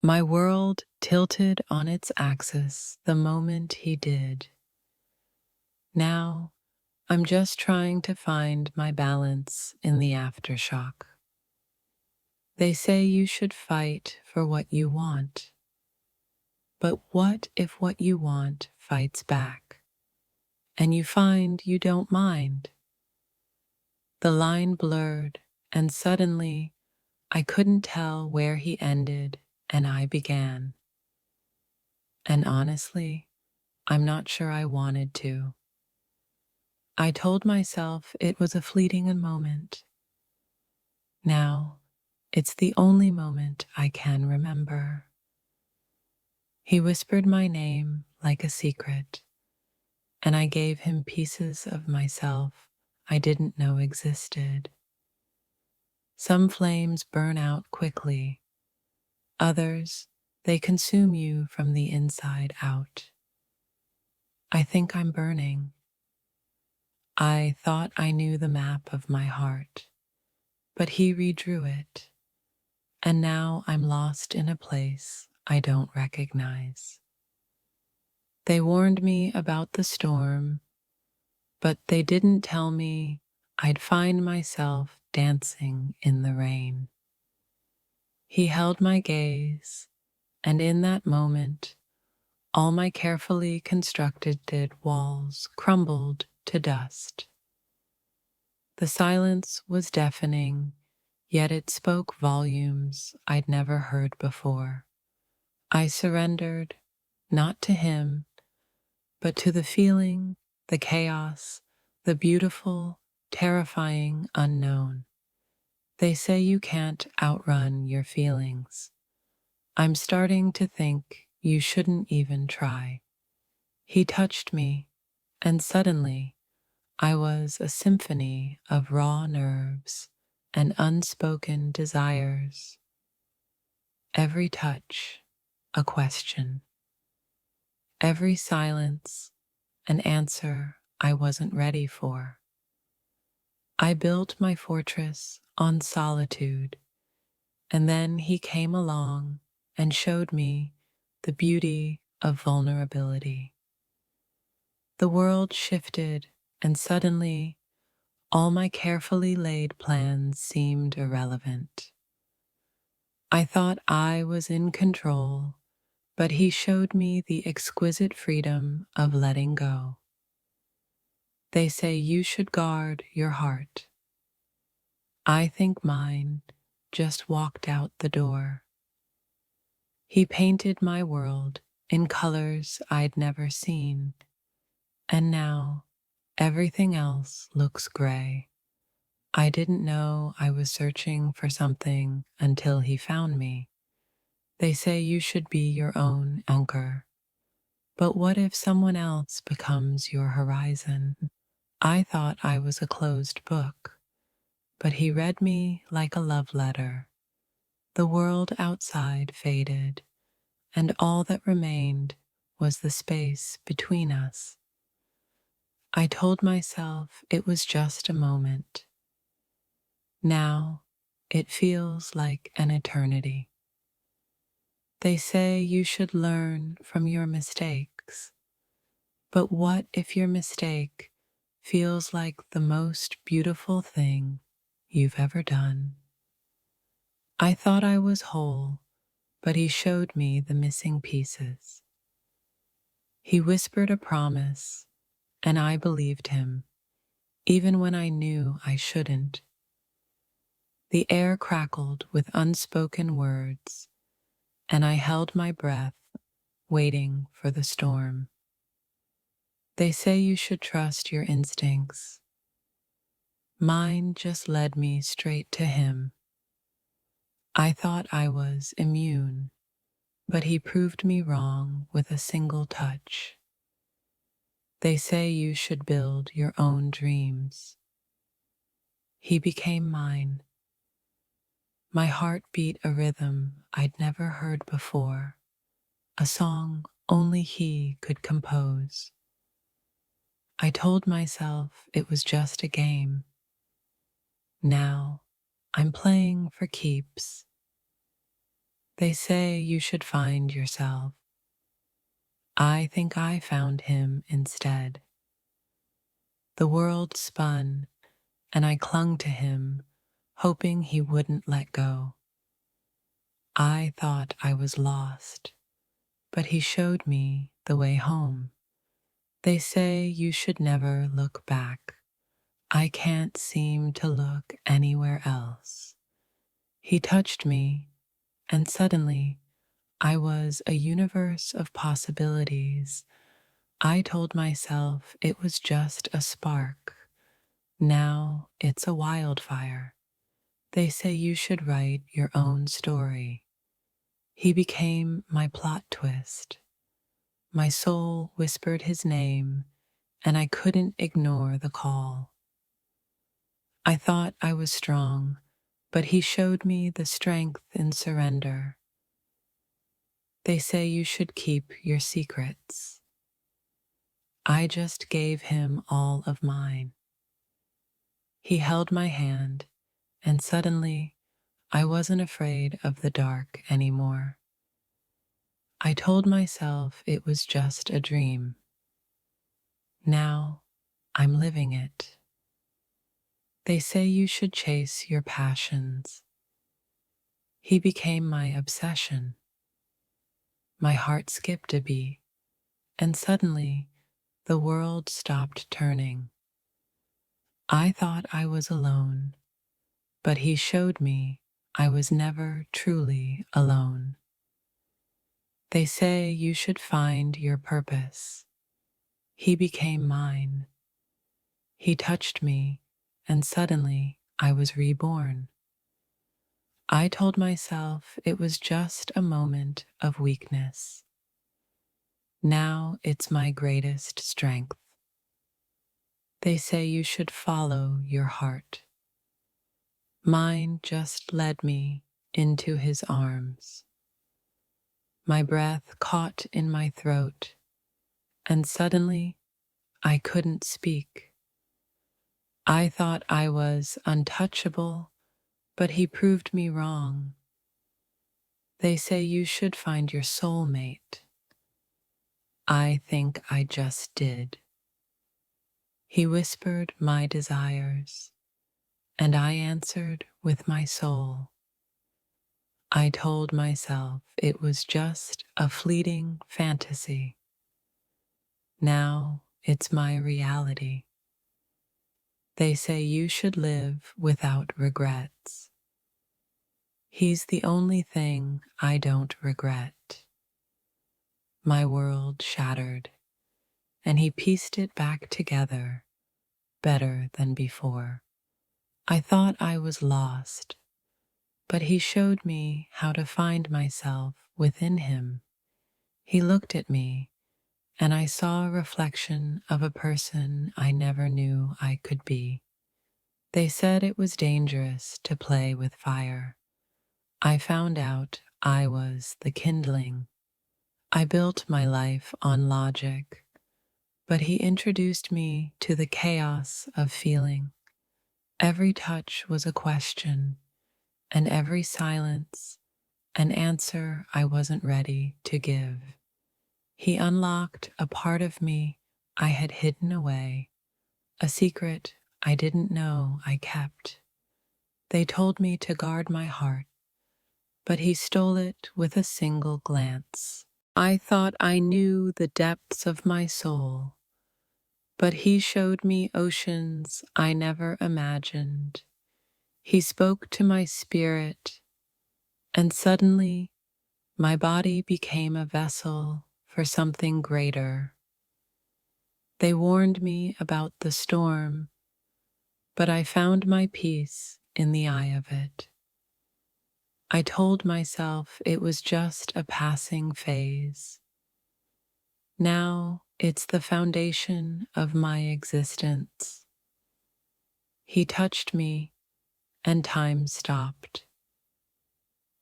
My world tilted on its axis the moment he did. Now, I'm just trying to find my balance in the aftershock. They say you should fight for what you want. But what if what you want fights back, and you find you don't mind? The line blurred, and suddenly I couldn't tell where he ended and I began. And honestly, I'm not sure I wanted to. I told myself it was a fleeting moment. Now, it's the only moment I can remember. He whispered my name like a secret, and I gave him pieces of myself I didn't know existed. Some flames burn out quickly, others, they consume you from the inside out. I think I'm burning. I thought I knew the map of my heart, but he redrew it, and now I'm lost in a place I don't recognize. They warned me about the storm, but they didn't tell me I'd find myself dancing in the rain. He held my gaze, and in that moment, all my carefully constructed walls crumbled to dust. The silence was deafening, yet it spoke volumes I'd never heard before. I surrendered, not to him, but to the feeling, the chaos, the beautiful, terrifying unknown. They say you can't outrun your feelings. I'm starting to think you shouldn't even try. He touched me, and suddenly I was a symphony of raw nerves and unspoken desires. Every touch, a question. Every silence, an answer I wasn't ready for. I built my fortress on solitude, and then he came along and showed me the beauty of vulnerability. The world shifted, and suddenly all my carefully laid plans seemed irrelevant. I thought I was in control, but he showed me the exquisite freedom of letting go. They say you should guard your heart. I think mine just walked out the door. He painted my world in colors I'd never seen, and now everything else looks gray. I didn't know I was searching for something until he found me. They say you should be your own anchor. But what if someone else becomes your horizon? I thought I was a closed book, but he read me like a love letter. The world outside faded, and all that remained was the space between us. I told myself it was just a moment. Now, it feels like an eternity. They say you should learn from your mistakes. But what if your mistake feels like the most beautiful thing you've ever done? I thought I was whole, but he showed me the missing pieces. He whispered a promise, and I believed him, even when I knew I shouldn't. The air crackled with unspoken words, and I held my breath, waiting for the storm. They say you should trust your instincts. Mine just led me straight to him. I thought I was immune, but he proved me wrong with a single touch. They say you should build your own dreams. He became mine. My heart beat a rhythm I'd never heard before, a song only he could compose. I told myself it was just a game. Now I'm playing for keeps. They say you should find yourself. I think I found him instead. The world spun, and I clung to him, hoping he wouldn't let go. I thought I was lost, but he showed me the way home. They say you should never look back. I can't seem to look anywhere else. He touched me, and suddenly I was a universe of possibilities. I told myself it was just a spark. Now it's a wildfire. They say you should write your own story. He became my plot twist. My soul whispered his name, and I couldn't ignore the call. I thought I was strong, but he showed me the strength in surrender. They say you should keep your secrets. I just gave him all of mine. He held my hand, and suddenly I wasn't afraid of the dark anymore. I told myself it was just a dream. Now I'm living it. They say you should chase your passions. He became my obsession. My heart skipped a beat, and suddenly the world stopped turning. I thought I was alone, but he showed me I was never truly alone. They say you should find your purpose. He became mine. He touched me, and suddenly I was reborn. I told myself it was just a moment of weakness. Now it's my greatest strength. They say you should follow your heart. Mine just led me into his arms. My breath caught in my throat, and suddenly I couldn't speak. I thought I was untouchable, but he proved me wrong. They say you should find your soulmate. I think I just did. He whispered my desires, and I answered with my soul. I told myself it was just a fleeting fantasy. Now it's my reality. They say you should live without regrets. He's the only thing I don't regret. My world shattered, and he pieced it back together better than before. I thought I was lost, but he showed me how to find myself within him. He looked at me, and I saw a reflection of a person I never knew I could be. They said it was dangerous to play with fire. I found out I was the kindling. I built my life on logic, but he introduced me to the chaos of feeling. Every touch was a question, and every silence an answer I wasn't ready to give. He unlocked a part of me I had hidden away, a secret I didn't know I kept. They told me to guard my heart, but he stole it with a single glance. I thought I knew the depths of my soul, but he showed me oceans I never imagined. He spoke to my spirit, and suddenly my body became a vessel for something greater. They warned me about the storm, but I found my peace in the eye of it. I told myself it was just a passing phase. Now it's the foundation of my existence. He touched me, and time stopped.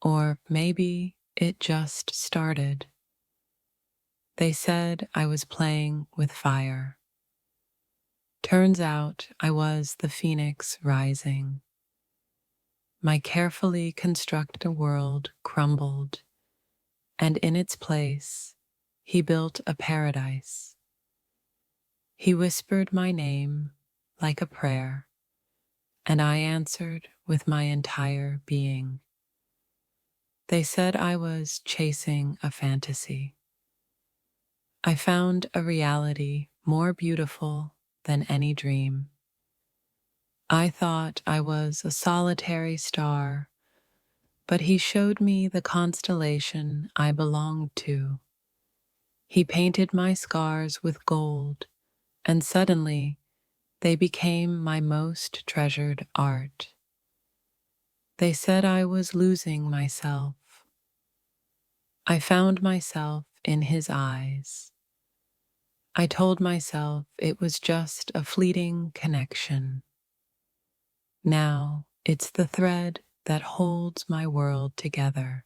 Or maybe it just started. They said I was playing with fire. Turns out I was the phoenix rising. My carefully constructed world crumbled, and in its place, he built a paradise. He whispered my name like a prayer, and I answered with my entire being. They said I was chasing a fantasy. I found a reality more beautiful than any dream. I thought I was a solitary star, but he showed me the constellation I belonged to. He painted my scars with gold, and suddenly they became my most treasured art. They said I was losing myself. I found myself in his eyes. I told myself it was just a fleeting connection. Now it's the thread that holds my world together.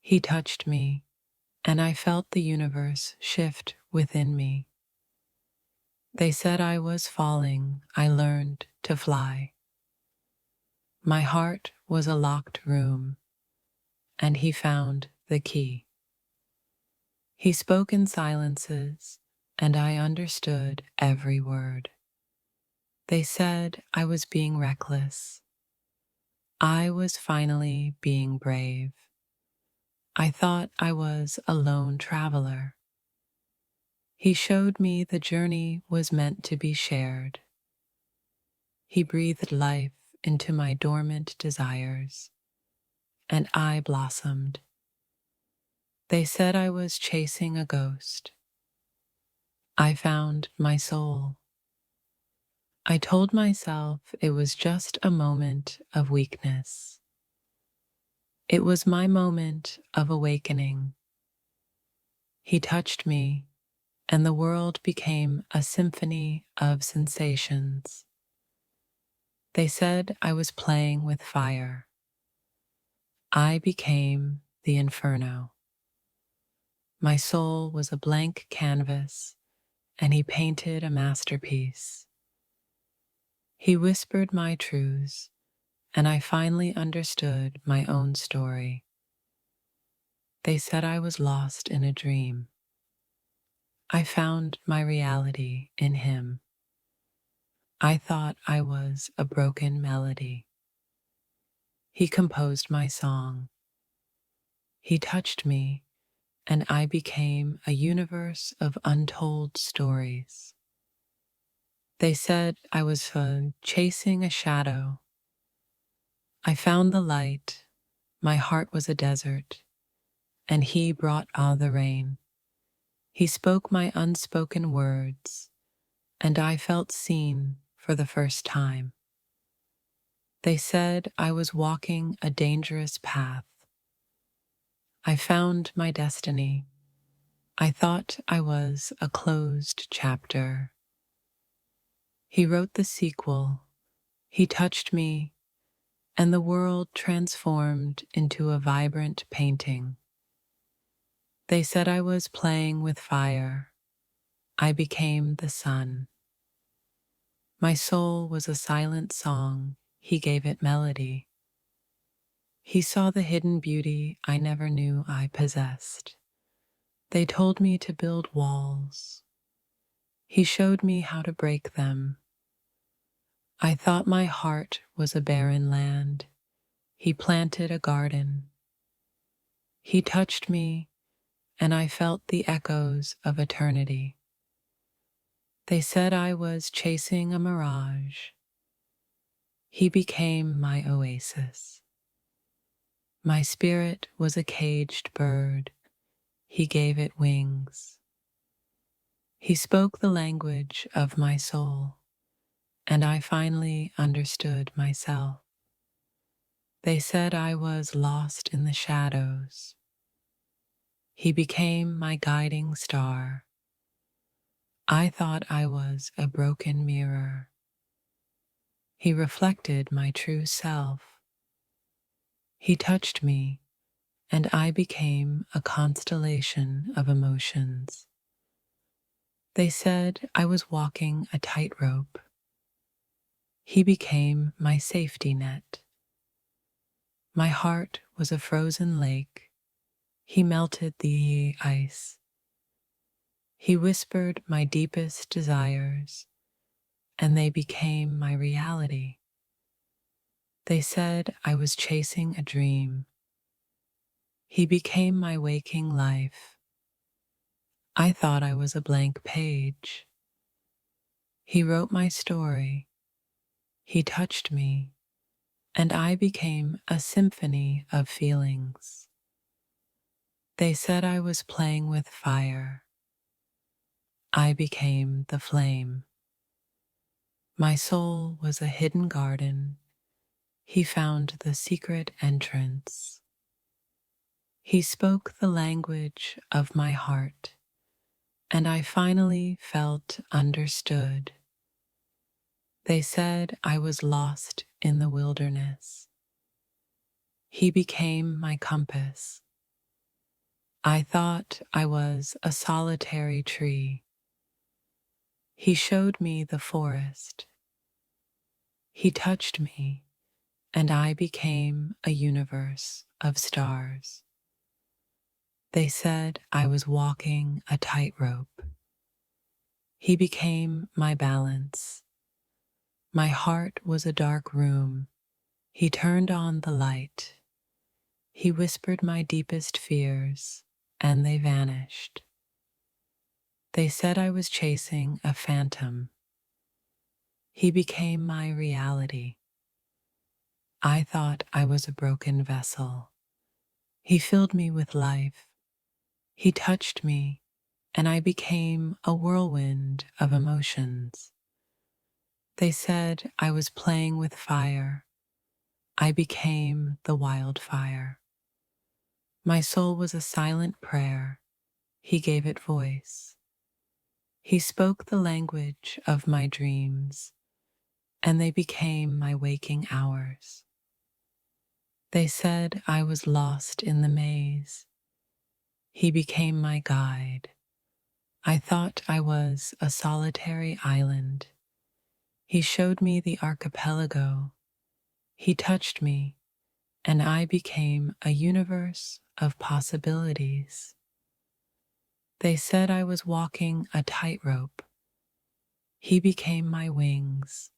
He touched me, and I felt the universe shift within me. They said I was falling. I learned to fly. My heart was a locked room, and he found the key. He spoke in silences, and I understood every word. They said I was being reckless. I was finally being brave. I thought I was a lone traveler. He showed me the journey was meant to be shared. He breathed life into my dormant desires, and I blossomed. They said I was chasing a ghost. I found my soul. I told myself it was just a moment of weakness. It was my moment of awakening. He touched me, and the world became a symphony of sensations. They said I was playing with fire. I became the inferno. My soul was a blank canvas, and he painted a masterpiece. He whispered my truths, and I finally understood my own story. They said I was lost in a dream. I found my reality in him. I thought I was a broken melody. He composed my song. He touched me, and I became a universe of untold stories. They said I was chasing a shadow. I found the light. My heart was a desert, and he brought all the rain. He spoke my unspoken words, and I felt seen for the first time. They said I was walking a dangerous path. I found my destiny. I thought I was a closed chapter. He wrote the sequel. He touched me, and the world transformed into a vibrant painting. They said I was playing with fire. I became the sun. My soul was a silent song. He gave it melody. He saw the hidden beauty I never knew I possessed. They told me to build walls. He showed me how to break them. I thought my heart was a barren land. He planted a garden. He touched me, and I felt the echoes of eternity. They said I was chasing a mirage. He became my oasis. My spirit was a caged bird. He gave it wings. He spoke the language of my soul, and I finally understood myself. They said I was lost in the shadows. He became my guiding star. I thought I was a broken mirror. He reflected my true self. He touched me, and I became a constellation of emotions. They said I was walking a tightrope. He became my safety net. My heart was a frozen lake. He melted the ice. He whispered my deepest desires, and they became my reality. They said I was chasing a dream. He became my waking life. I thought I was a blank page. He wrote my story. He touched me, and I became a symphony of feelings. They said I was playing with fire. I became the flame. My soul was a hidden garden. He found the secret entrance. He spoke the language of my heart, and I finally felt understood. They said I was lost in the wilderness. He became my compass. I thought I was a solitary tree. He showed me the forest. He touched me, and I became a universe of stars. They said I was walking a tightrope. He became my balance. My heart was a dark room. He turned on the light. He whispered my deepest fears, and they vanished. They said I was chasing a phantom. He became my reality. I thought I was a broken vessel. He filled me with life. He touched me, and I became a whirlwind of emotions. They said I was playing with fire. I became the wildfire. My soul was a silent prayer. He gave it voice. He spoke the language of my dreams, and they became my waking hours. They said I was lost in the maze. He became my guide. I thought I was a solitary island. He showed me the archipelago. He touched me, and I became a universe of possibilities. They said I was walking a tightrope. He became my wings.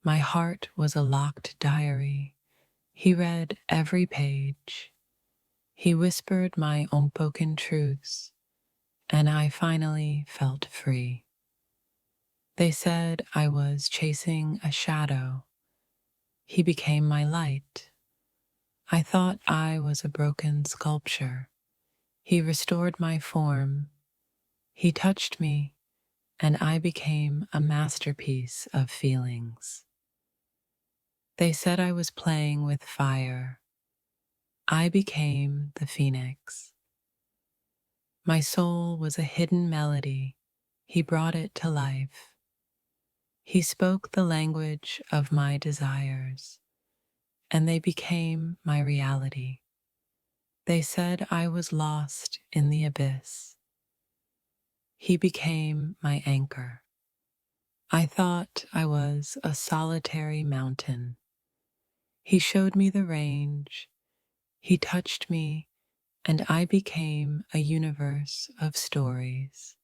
My heart was a locked diary. He read every page. He whispered my unspoken truths, and I finally felt free. They said I was chasing a shadow. He became my light. I thought I was a broken sculpture. He restored my form. He touched me, and I became a masterpiece of feelings. They said I was playing with fire. I became the phoenix. My soul was a hidden melody. He brought it to life. He spoke the language of my desires, and they became my reality. They said I was lost in the abyss. He became my anchor. I thought I was a solitary mountain. He showed me the range. He touched me, and I became a universe of stories.